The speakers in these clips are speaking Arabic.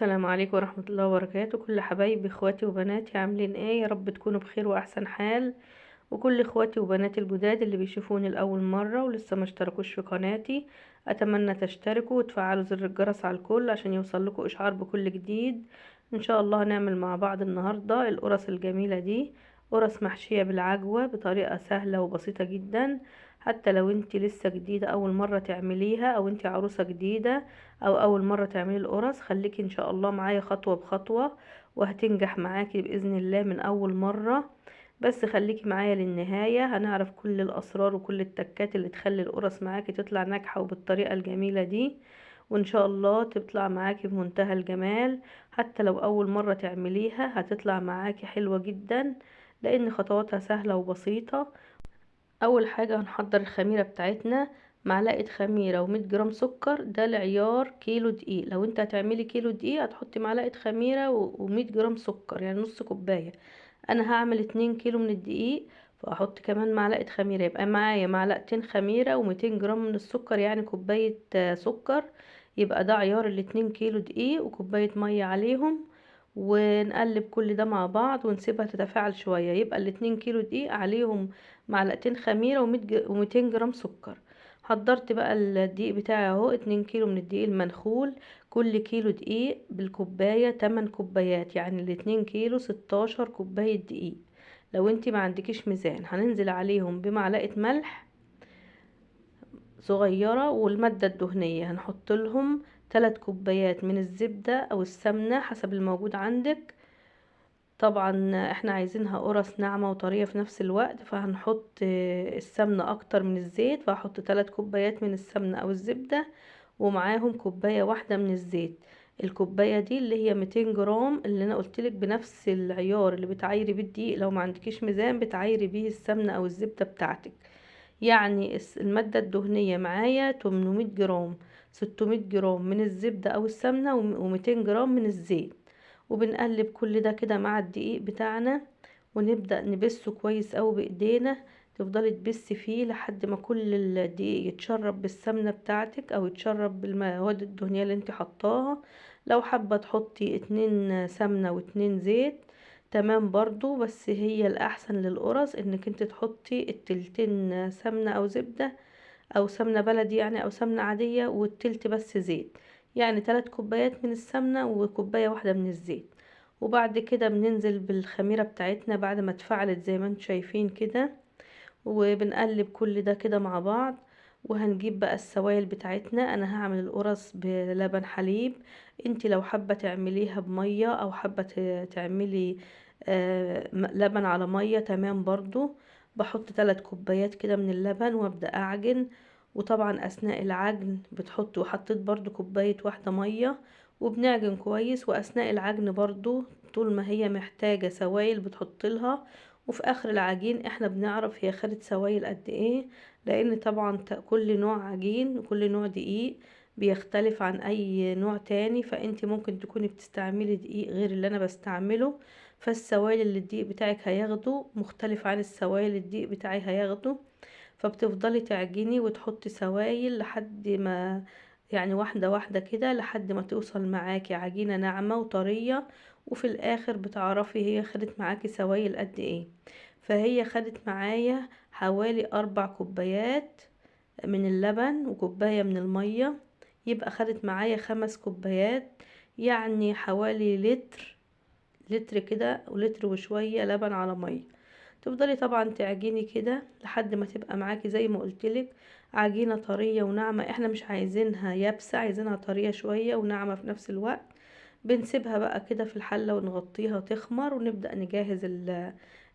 السلام عليكم ورحمة الله وبركاته. كل حبايبي اخواتي وبناتي عاملين ايه؟ يا رب تكونوا بخير واحسن حال. وكل اخواتي وبناتي الجداد اللي بيشوفوني لاول مرة ولسه ما اشتركوش في قناتي، اتمنى تشتركوا وتفعلوا زر الجرس على الكل عشان يوصل لكم اشعار بكل جديد. ان شاء الله هنعمل مع بعض النهاردة القرص الجميلة دي، قرص محشية بالعجوة بطريقة سهلة وبسيطة جدا. حتى لو انت لسه جديدة اول مرة تعمليها، او انت عروسة جديدة، او اول مرة تعملي القرص، خليكي ان شاء الله معايا خطوة بخطوة وهتنجح معاكي باذن الله من اول مرة. بس خليكي معايا للنهاية، هنعرف كل الاسرار وكل التكات اللي تخلي القرص معاكي تطلع ناجحة وبالطريقة الجميلة دي. وان شاء الله تطلع معاكي بمنتهى الجمال. حتى لو اول مرة تعمليها هتطلع معاكي حلوة جدا، لان خطواتها سهلة وبسيطة. اول حاجة هنحضر الخميرة بتاعتنا. معلقة خميرة و100 جرام سكر، ده لعيار كيلو دقيق. لو انت هتعملي كيلو دقيق هتحطي معلقة خميرة و100 جرام سكر، يعني نص كوباية. انا هعمل 2 كيلو من الدقيق، فاحط كمان معلقة خميرة، يبقى معايا معلقتين خميرة و200 جرام من السكر، يعني كوباية سكر. يبقى ده عيار ال2 كيلو دقيق، وكوباية مية عليهم. ونقلب كل ده مع بعض ونسيبها تتفاعل شوية، يبقى ال2 كيلو دقيق عليهم معلقتين خميرة و200 جرام سكر. حضرت بقى الدقيق بتاعي اهو، 2 كيلو من الدقيق المنخول. كل كيلو دقيق بالكوباية 8 كوبايات، يعني ال2 كيلو 16 كوباية دقيق. لو انتي ما عندكيش ميزان هننزل عليهم بمعلقة ملح صغيرة، والمادة الدهنية هنحط لهم 3 كوبايات من الزبدة او السمنة حسب الموجود عندك. طبعا احنا عايزينها قرص ناعمة وطرية في نفس الوقت، فهنحط السمنة اكتر من الزيت، فهحط 3 كوبايات من السمنة او الزبدة، ومعاهم كوباية واحدة من الزيت. الكوباية دي اللي هي 200 جرام، اللي انا قلتلك بنفس العيار اللي بتعايري بيه الدقيق. لو ما عندكيش ميزان بتعايري بيه السمنة او الزبدة بتاعتك. يعني المادة الدهنية معايا 800 جرام، 600 جرام من الزبدة او السمنة و200 جرام من الزيت. وبنقلب كل ده كده مع الدقيق بتاعنا، ونبدأ نبسه كويس قوي بايدينا. تفضلي تبسي فيه لحد ما كل الدقيق يتشرب بالسمنة بتاعتك او يتشرب بالمواد الدهنية اللي انت حطاها. لو حابة تحطي 2 سمنة و2 زيت تمام برضو، بس هي الاحسن للقرص انك انت تحطي التلتين سمنة او زبدة، او سمنة بلدي يعني، او سمنة عادية، والتلت بس زيت. يعني 3 كوبايات من السمنة وكوباية واحدة من الزيت. وبعد كده بننزل بالخميرة بتاعتنا بعد ما اتفعلت زي ما انتم شايفين كده، وبنقلب كل ده كده مع بعض. وهنجيب بقى السوائل بتاعتنا. انا هعمل القرص بلبن حليب. انتي لو حابة تعمليها بمية او حابة تعملي لبن على مية تمام برضو. بحط 3 كوبايات كده من اللبن وابدأ اعجن. وطبعا اثناء العجن بتحط، وحطيت برضو كوباية واحدة مية، وبنعجن كويس. واثناء العجن برضو طول ما هي محتاجة سوائل بتحط لها. وفي اخر العجين احنا بنعرف هي خدت سوائل قد ايه، لان طبعا كل نوع عجين وكل نوع دقيق بيختلف عن اي نوع تاني. فانت ممكن تكوني بتستعملي دقيق غير اللي انا بستعمله، فالسوائل اللي الدقيق بتاعك هياخده مختلف عن السوائل اللي الدقيق بتاعي هياخده. فبتفضلي تعجني وتحطي سوائل لحد ما، يعني واحدة واحدة كده، لحد ما توصل معاكي عجينة ناعمة وطرية. وفي الاخر بتعرفي هي خدت معاكي سوائل قد ايه. فهي خدت معايا حوالي 4 كوبايات من اللبن وكوباية من المية، يبقى خدت معايا 5 كوبايات، يعني حوالي لتر. لتر كده ولتر وشوية لبن على مية. تفضلي طبعا تعجني كده لحد ما تبقى معاكي زي ما قلتلك عجينة طرية وناعمة. احنا مش عايزينها يابسة، عايزينها طرية شوية وناعمة في نفس الوقت. بنسيبها بقى كده في الحلة ونغطيها وتخمر، ونبدأ نجهز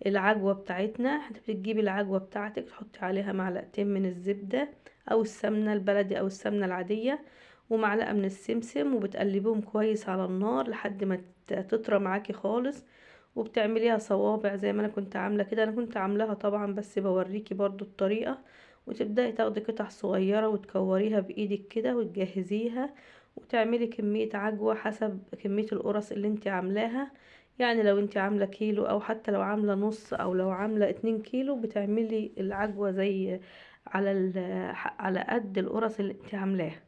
العجوة بتاعتنا. انت بتجيبي العجوة بتاعتك تحطي عليها معلقتين من الزبدة او السمنة البلدي او السمنة العادية، ومعلقة من السمسم، وبتقلبيهم كويس على النار لحد ما تطرى معاكي خالص. وبتعمليها صوابع زي ما انا كنت عاملة كده. انا كنت عاملاها طبعا بس بوريكي برضو الطريقة. وتبدأي تاخدي قطع صغيرة وتكوريها بايدك كده وتجهزيها، وتعملي كمية عجوة حسب كمية القرص اللي انت عاملاها. يعني لو انت عاملة كيلو، او حتى لو عاملة نص، او لو عاملة 2 كيلو، بتعملي العجوة زي على على قد القرص اللي انت عاملاها.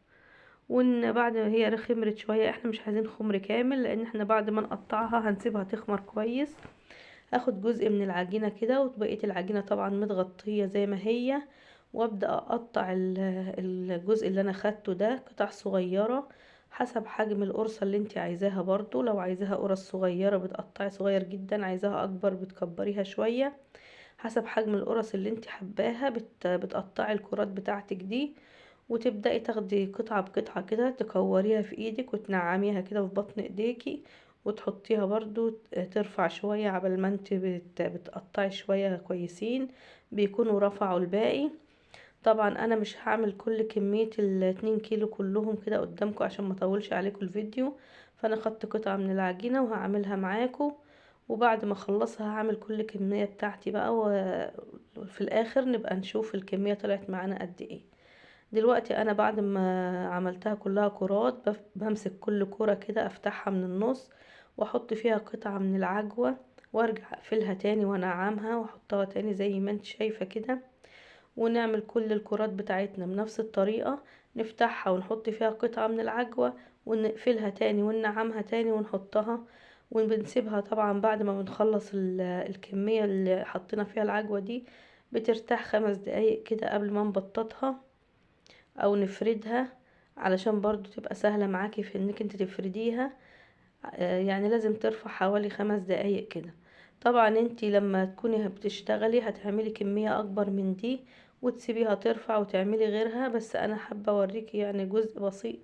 وان بعد ما هي خمرت شوية، احنا مش عايزين خمر كامل لان احنا بعد ما نقطعها هنسيبها تخمر كويس. اخد جزء من العجينة كده وبقية العجينة طبعا متغطية زي ما هي، وابدأ اقطع الجزء اللي انا خدته ده قطع صغيرة حسب حجم القرصة اللي انت عايزاها. برضو لو عايزاها قرص صغيرة بتقطعي صغير جدا، عايزاها اكبر بتكبريها شوية حسب حجم القرص اللي انت حباها. بتقطعي الكرات بتاعتك دي وتبدأي تاخدي قطعة بقطعة كده تكوريها في ايدك وتنعميها كده في بطن ايديكي وتحطيها برضو ترفع شوية عبال ما انت بتقطعي شوية كويسين بيكونوا رفعوا الباقي. طبعا انا مش هعمل كل كمية ال2 كيلو كلهم كده قدامكم عشان ما اطولش عليكم الفيديو، فانا خدت قطعة من العجينة وهعملها معاكم، وبعد ما اخلصها هعمل كل كمية بتاعتي بقى وفي الاخر نبقى نشوف الكمية طلعت معانا قد ايه. دلوقتي انا بعد ما عملتها كلها كرات بمسك كل كرة كده افتحها من النص واحط فيها قطعة من العجوة وارجع اقفلها تاني وانعمها واحطها تاني زي ما انت شايفة كده. ونعمل كل الكرات بتاعتنا بنفس الطريقة، نفتحها ونحط فيها قطعة من العجوة ونقفلها تاني وننعمها تاني ونحطها. وبنسيبها طبعا بعد ما بنخلص الكمية اللي حطينا فيها العجوة دي بترتاح 5 دقايق كده قبل ما نبططها او نفردها، علشان برضو تبقى سهلة معاكي في انك انت تفرديها. يعني لازم ترفع حوالي 5 دقايق كده. طبعا انتي لما تكوني بتشتغلي هتعملي كمية اكبر من دي وتسيبيها ترفع وتعملي غيرها، بس انا حابة اوريكي يعني جزء بسيط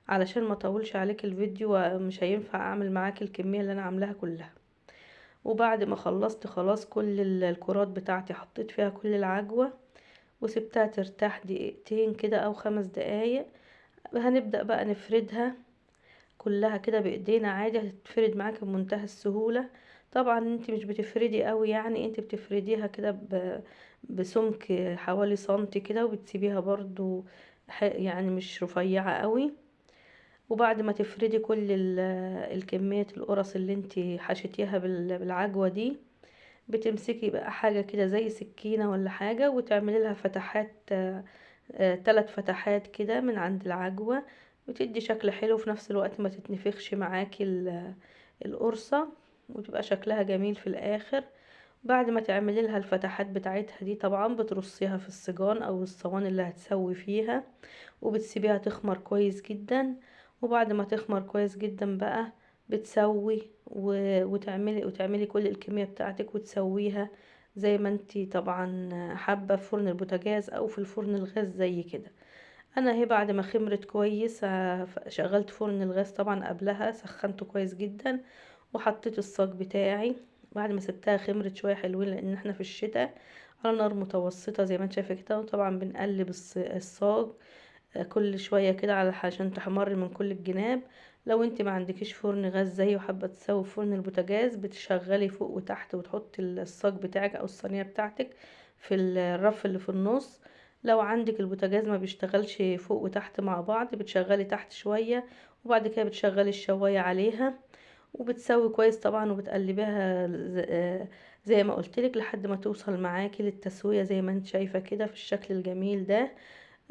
علشان ما اطولش عليك الفيديو ومش هينفع اعمل معاكي الكمية اللي انا عاملاها كلها. وبعد ما خلصت خلاص كل الكرات بتاعتي حطيت فيها كل العجوة وسبتها ترتاح دقيقتين كده او 5 دقايق. هنبدأ بقى نفردها كلها كده بايدينا عادي، هتتفرد معاكي بمنتهى السهولة. طبعا انت مش بتفردي قوي، يعني انت بتفرديها كده بسمك حوالي سنتي كده وبتسيبيها برضو يعني مش رفيعة قوي. وبعد ما تفردي كل الكمية القرص اللي انت حشيتيها بالعجوة دي بتمسكي بقى حاجة كده زي سكينة ولا حاجة وتعملي لها فتحات 3 فتحات كده من عند العجوة، بتدي شكل حلو في نفس الوقت ما تتنفخش معاكي القرصة وتبقى شكلها جميل في الاخر. بعد ما تعملي لها الفتحات بتاعتها دي طبعا بترصيها في الصجان او الصواني اللي هتسوي فيها وبتسيبيها تخمر كويس جدا. وبعد ما تخمر كويس جدا بقى بتسوي وتعملي كل الكمية بتاعتك وتسويها زي ما انتي طبعا حابة في فرن البوتاجاز او في الفرن الغاز زي كده. انا اهي بعد ما خمرت كويس شغلت فرن الغاز طبعا قبلها سخنته كويس جدا وحطيت الصاج بتاعي. بعد ما سبتها خمرت شويه حلوين لان احنا في الشتاء على نار متوسطه زي ما انت شايفه كده، وطبعا بنقلب الصاج كل شويه كده على عشان تحمر من كل الجناب. لو انت ما عندكيش فرن غاز زي وحابه تسوي في فرن البوتاجاز بتشغلي فوق وتحت وتحطي الصاج بتاعك او الصينيه بتاعتك في الرف اللي في النص. لو عندك البوتاجاز ما بيشتغلش فوق وتحت مع بعض بتشغلي تحت شويه وبعد كده بتشغلي الشوايه عليها وبتسوي كويس طبعا وبتقلبيها زي ما قلتلك لحد ما توصل معاكي للتسويه زي ما انت شايفه كده في الشكل الجميل ده.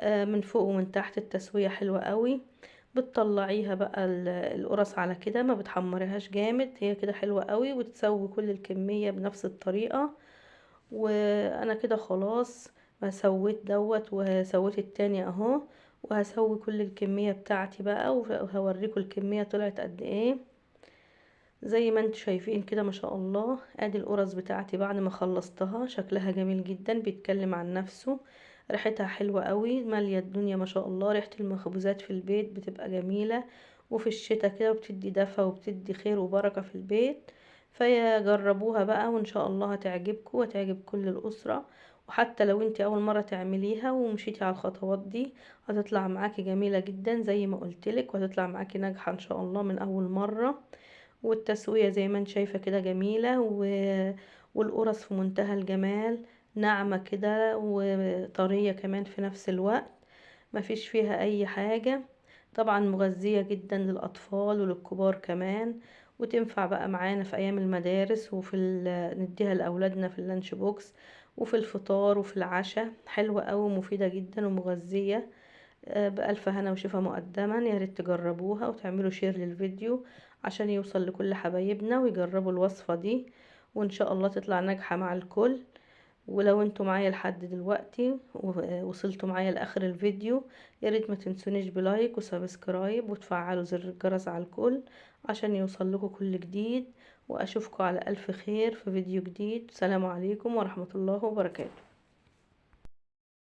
من فوق ومن تحت التسوية حلوة قوي. بتطلعيها بقى القرص على كده ما بتحمريهاش جامد، هي كده حلوة قوي وتسوي كل الكمية بنفس الطريقة. وانا كده خلاص ما سويت دوت وسويت التاني اهو، وهسوي كل الكمية بتاعتي بقى وهوريكم الكمية طلعت قد ايه. زي ما انتوا شايفين كده ما شاء الله ادي القرص بتاعتي بعد ما خلصتها شكلها جميل جدا بيتكلم عن نفسه. ريحتها حلوة قوي مالية الدنيا ما شاء الله. ريحة المخبوزات في البيت بتبقى جميلة وفي الشتاء كده وبتدي دفى وبتدي خير وبركة في البيت. فيا جربوها بقى وان شاء الله هتعجبكم وتعجب كل الأسرة. وحتى لو انت اول مرة تعمليها ومشيتي على الخطوات دي هتطلع معاكي جميلة جدا زي ما قلتلك وهتطلع معاكي ناجحة ان شاء الله من اول مرة. والتسوية زي ما انت شايفة كده جميلة والقرص في منتهى الجمال، ناعمة كده وطرية كمان في نفس الوقت، مفيش فيها اي حاجة. طبعا مغذية جدا للأطفال وللكبار كمان، وتنفع بقى معانا في أيام المدارس نديها لأولادنا في اللانش بوكس وفي الفطار وفي العشاء. حلوة أوي ومفيدة جدا ومغذية بألف هنا وشفا مقدما. يا ريت تجربوها وتعملوا شير للفيديو عشان يوصل لكل حبايبنا ويجربوا الوصفة دي، وان شاء الله تطلع ناجحة مع الكل. ولو انتوا معايا لحد دلوقتي ووصلتوا معايا لاخر الفيديو، يا ريت ما تنسونيش بلايك وسبسكرايب وتفعلوا زر الجرس على الكل عشان يوصل لكم كل جديد. واشوفكم على الف خير في فيديو جديد. السلام عليكم ورحمة الله وبركاته.